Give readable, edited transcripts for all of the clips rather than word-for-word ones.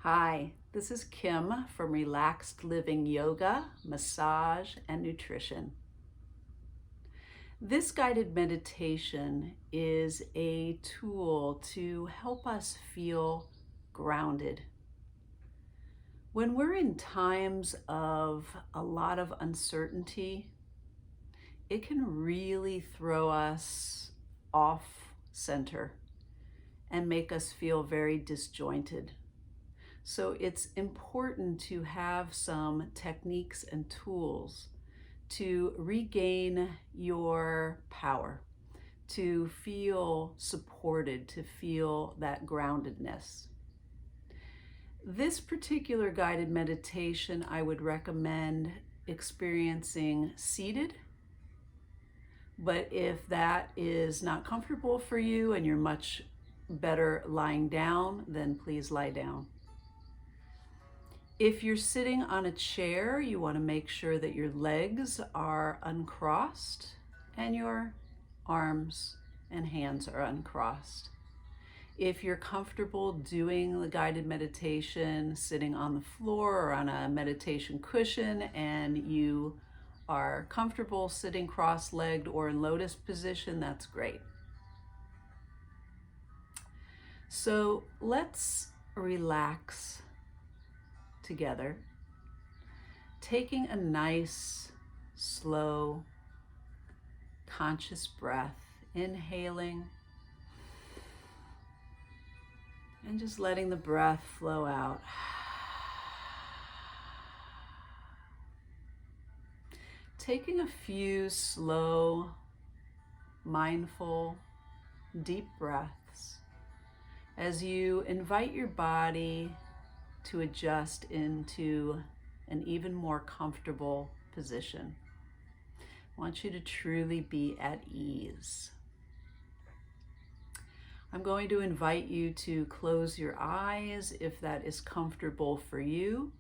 Hi, this is Kim from Relaxed Living Yoga, Massage, and Nutrition. This guided meditation is a tool to help us feel grounded. When we're in times of a lot of uncertainty, it can really throw us off center and make us feel very disjointed. So it's important to have some techniques and tools to regain your power, to feel supported, to feel that groundedness. This particular guided meditation I would recommend experiencing seated, but if that is not comfortable for you and you're much better lying down, then please lie down. If you're sitting on a chair, you want to make sure that your legs are uncrossed and your arms and hands are uncrossed. If you're comfortable doing the guided meditation sitting on the floor or on a meditation cushion and you are comfortable sitting cross-legged or in lotus position, that's great. So let's relax together, taking a nice, slow, conscious breath, inhaling, and just letting the breath flow out. Taking a few slow, mindful, deep breaths as you invite your body to adjust into an even more comfortable position. I want you to truly be at ease. I'm going to invite you to close your eyes if that is comfortable for you.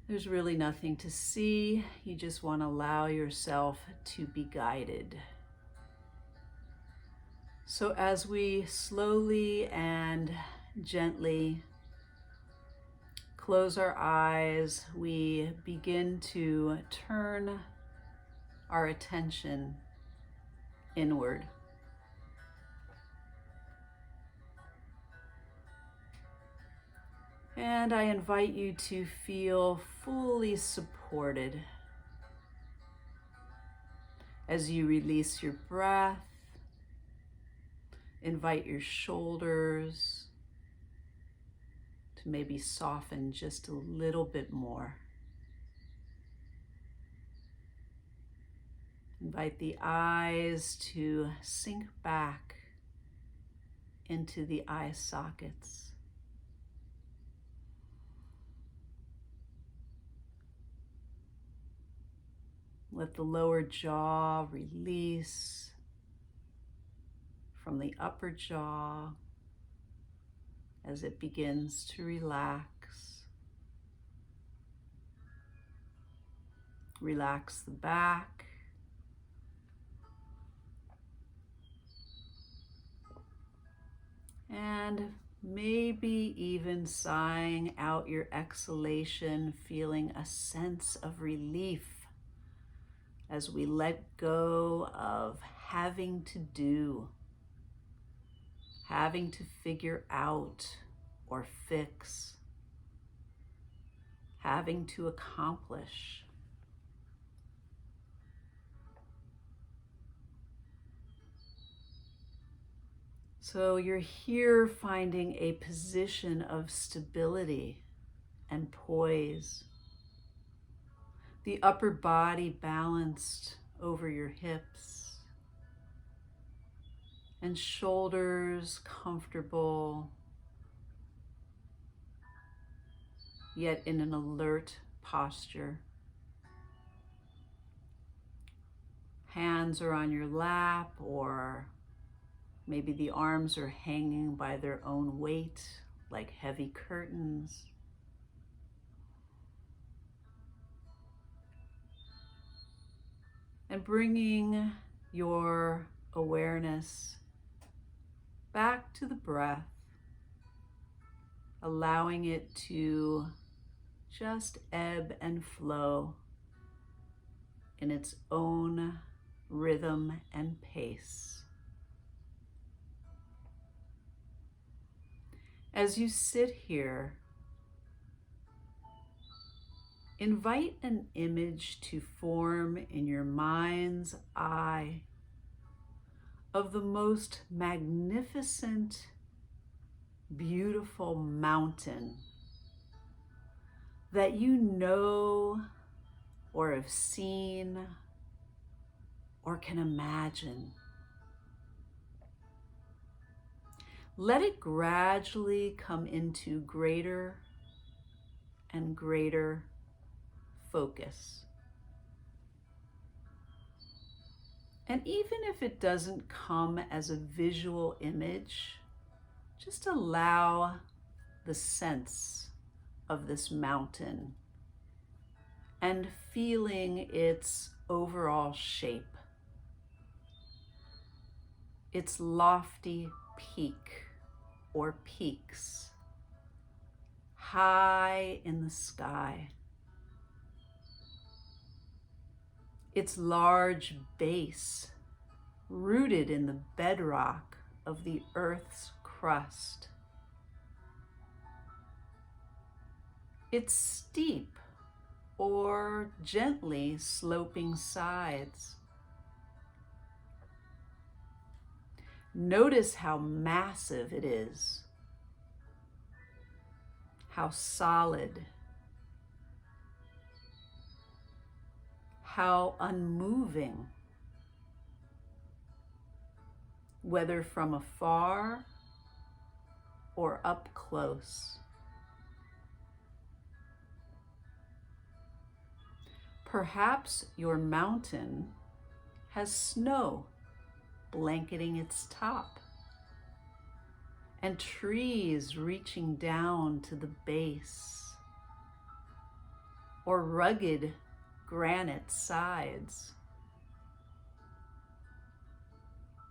There's really nothing to see. You just want to allow yourself to be guided. So as we slowly and gently close our eyes, we begin to turn our attention inward. And I invite you to feel fully supported as you release your breath. Invite your shoulders to maybe soften just a little bit more. Invite the eyes to sink back into the eye sockets. Let the lower jaw release from the upper jaw as it begins to relax. Relax the back. And maybe even sighing out your exhalation, feeling a sense of relief as we let go of having to do, having to figure out or fix, having to accomplish. So you're here finding a position of stability and poise. The upper body balanced over your hips and shoulders comfortable, yet in an alert posture. Hands are on your lap, or maybe the arms are hanging by their own weight, like heavy curtains. And bringing your awareness back to the breath, allowing it to just ebb and flow in its own rhythm and pace. As you sit here, invite an image to form in your mind's eye of the most magnificent, beautiful mountain that you know or have seen or can imagine. Let it gradually come into greater and greater focus. And even if it doesn't come as a visual image, just allow the sense of this mountain and feeling its overall shape, its lofty peak or peaks, high in the sky, its large base rooted in the bedrock of the earth's crust, its steep or gently sloping sides. Notice how massive it is, how solid, how unmoving, whether from afar or up close. Perhaps your mountain has snow blanketing its top and trees reaching down to the base, or rugged granite sides.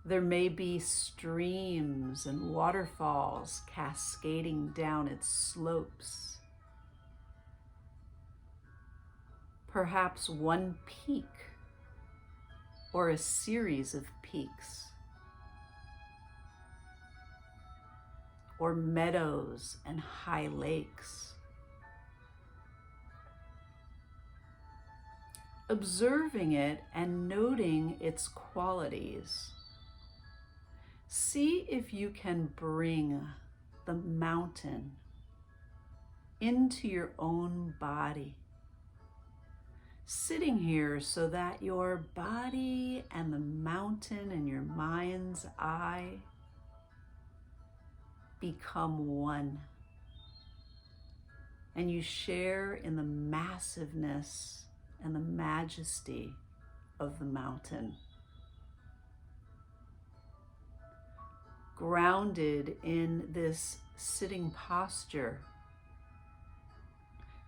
There may be streams and waterfalls cascading down its slopes. Perhaps one peak or a series of peaks, or meadows and high lakes. Observing it and noting its qualities, see if you can bring the mountain into your own body, sitting here so that your body and the mountain in your mind's eye become one, and you share in the massiveness and the majesty of the mountain. Grounded in this sitting posture,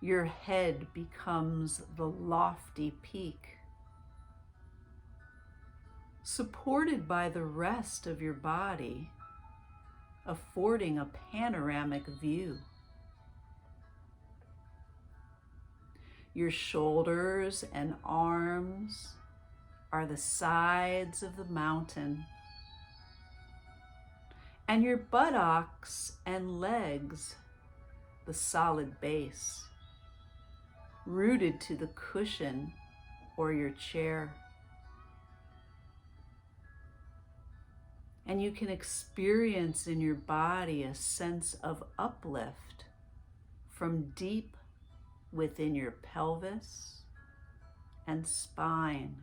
your head becomes the lofty peak, supported by the rest of your body, affording a panoramic view. Your shoulders and arms are the sides of the mountain, and your buttocks and legs the solid base, rooted to the cushion or your chair. And you can experience in your body a sense of uplift from deep within your pelvis and spine.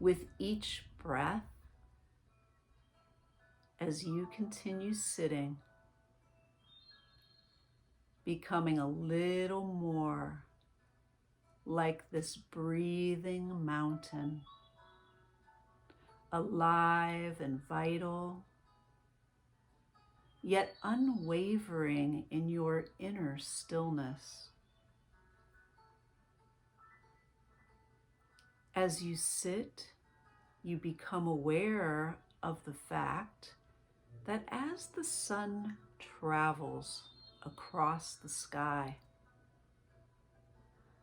With each breath, as you continue sitting, becoming a little more like this breathing mountain, alive and vital, yet unwavering in your inner stillness. As you sit, you become aware of the fact that as the sun travels across the sky,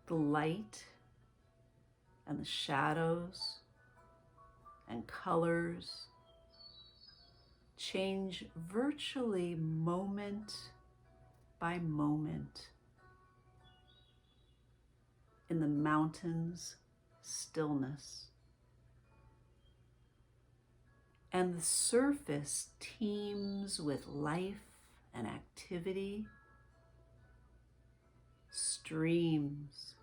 the light and the shadows and colors change virtually moment by moment in the mountain's stillness. And the surface teems with life and activity, streams,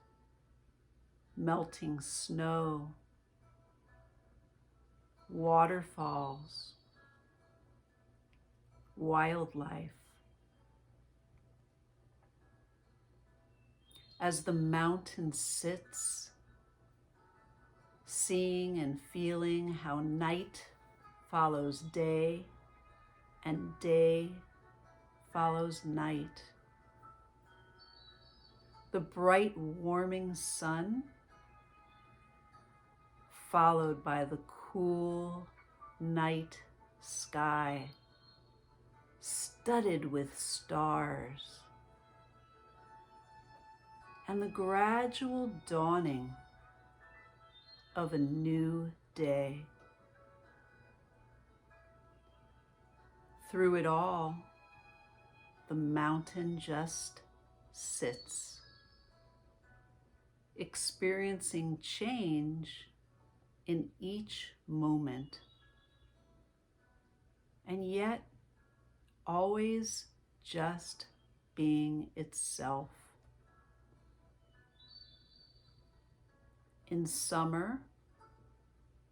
melting snow, waterfalls, wildlife. As the mountain sits, seeing and feeling how night follows day and day follows night. The bright warming sun followed by the cool night sky studded with stars, and the gradual dawning of a new day. Through it all, the mountain just sits, experiencing change in each moment, and yet always just being itself. In summer,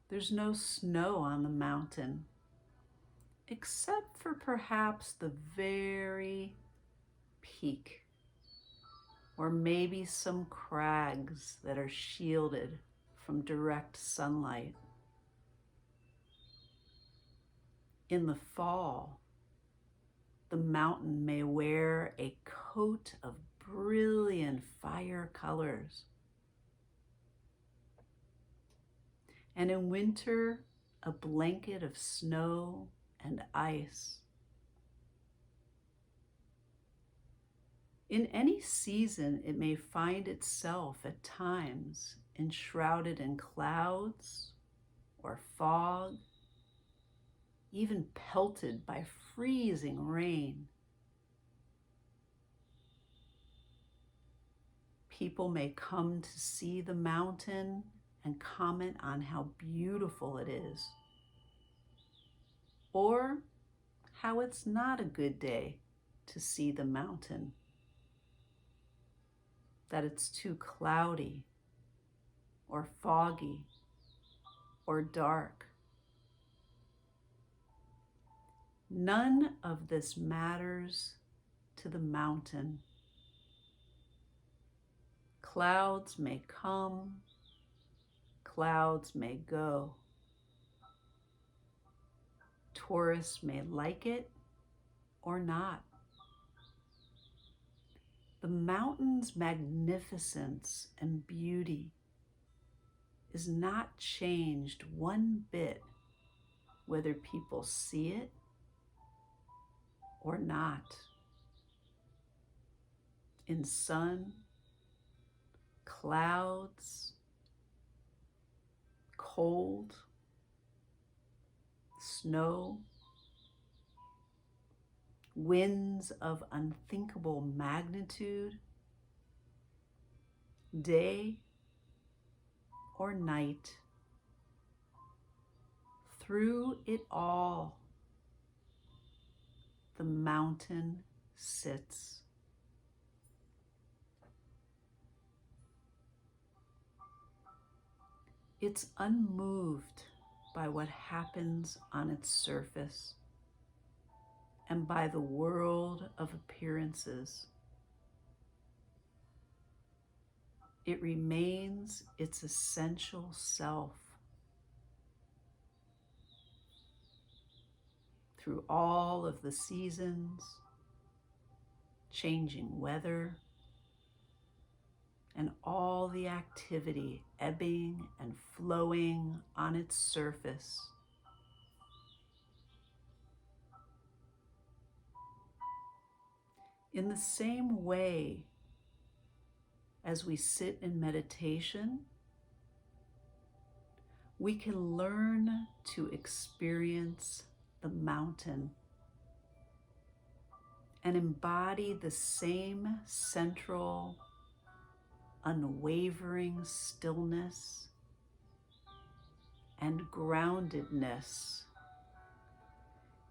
there's no snow on the mountain, except for perhaps the very peak, or maybe some crags that are shielded from direct sunlight. In the fall, the mountain may wear a coat of brilliant fire colors. And in winter, a blanket of snow and ice. In any season, it may find itself at times enshrouded in clouds or fog, even pelted by freezing rain. People may come to see the mountain and comment on how beautiful it is, or how it's not a good day to see the mountain, that it's too cloudy or foggy or dark. None of this matters to the mountain. Clouds may come, clouds may go. Tourists may like it or not. The mountain's magnificence and beauty is not changed one bit whether people see it or not. In sun, clouds, cold, snow, winds of unthinkable magnitude, day or night. Through it all, the mountain sits. It's unmoved by what happens on its surface and by the world of appearances. It remains its essential self. Through all of the seasons, changing weather, and all the activity ebbing and flowing on its surface, In the same way as we sit in meditation, we can learn to experience the mountain and embody the same central, unwavering stillness and groundedness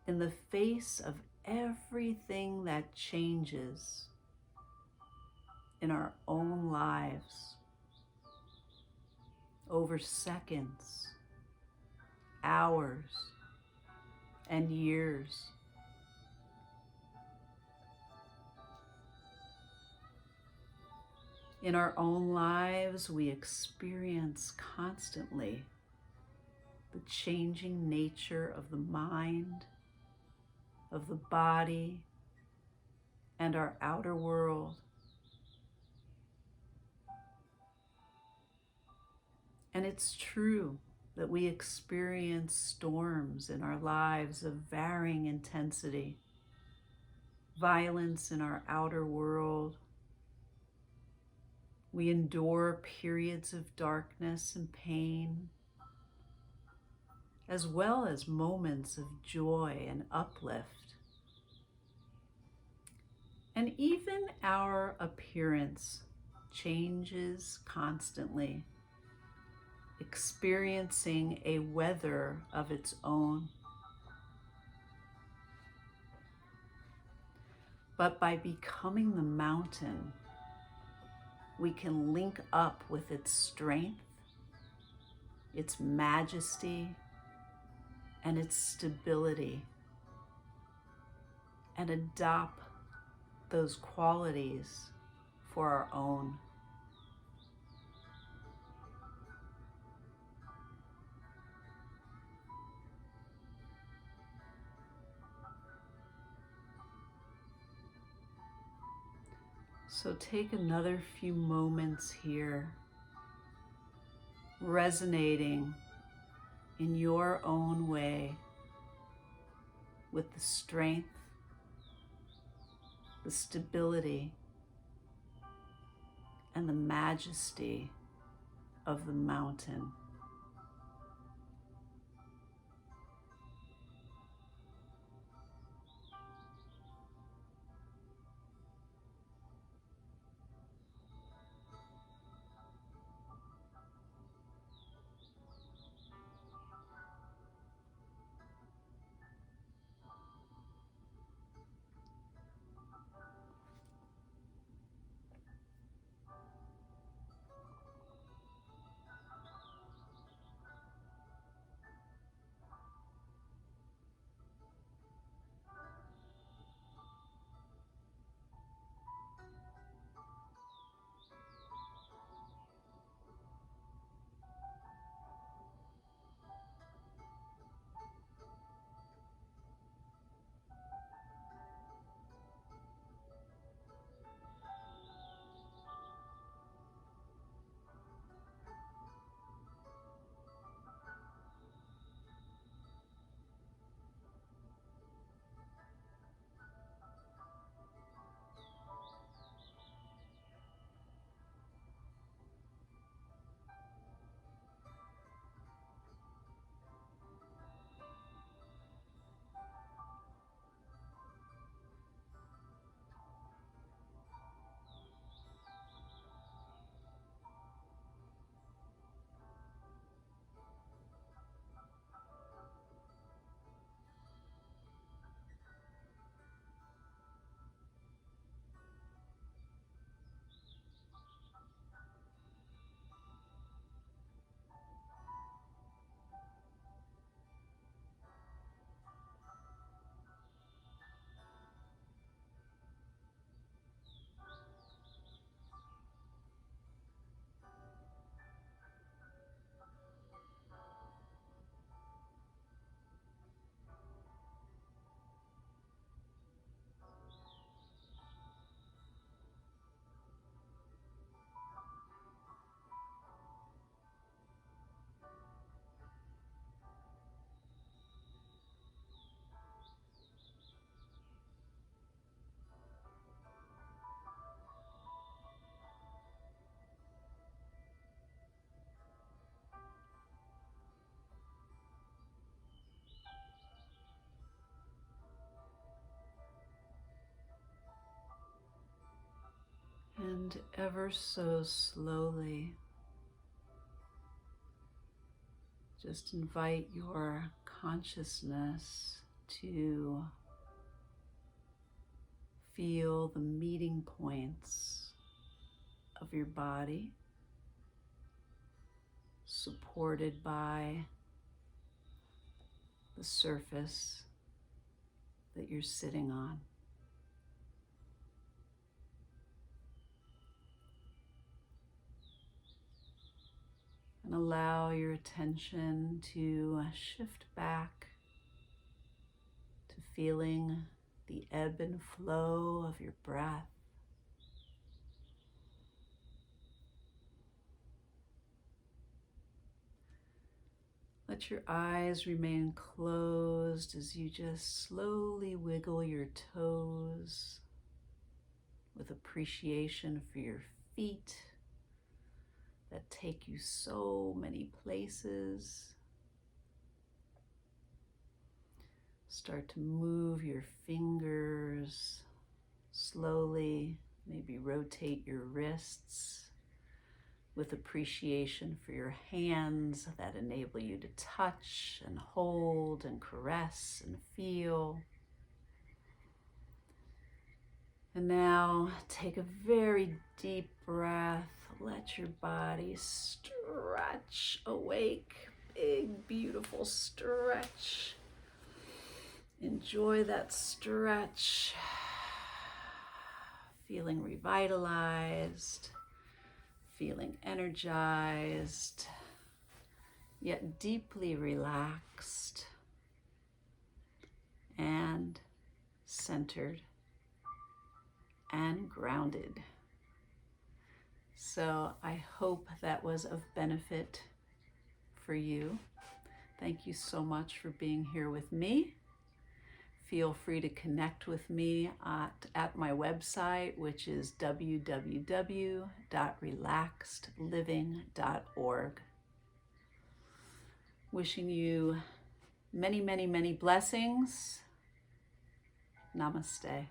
in the face of everything that changes in our own lives over seconds, hours, and years. In our own lives, we experience constantly the changing nature of the mind, of the body, and our outer world. And it's true that we experience storms in our lives of varying intensity, violence in our outer world. We endure periods of darkness and pain, as well as moments of joy and uplift. And even our appearance changes constantly, experiencing a weather of its own. But by becoming the mountain, we can link up with its strength, its majesty, and its stability, and adopt those qualities for our own. So take another few moments here, resonating in your own way with the strength, the stability, and the majesty of the mountain. And ever so slowly, just invite your consciousness to feel the meeting points of your body, supported by the surface that you're sitting on. And allow your attention to shift back to feeling the ebb and flow of your breath. Let your eyes remain closed as you just slowly wiggle your toes with appreciation for your feet that take you so many places. Start to move your fingers slowly, maybe rotate your wrists with appreciation for your hands that enable you to touch and hold and caress and feel. And now take a very deep breath. Let your body stretch awake. Big, beautiful stretch. Enjoy that stretch. Feeling revitalized, feeling energized, yet deeply relaxed and centered and grounded. So I hope that was of benefit for you. Thank you so much for being here with me. Feel free to connect with me at my website, which is www.relaxedliving.org. Wishing you many, many, many blessings. Namaste.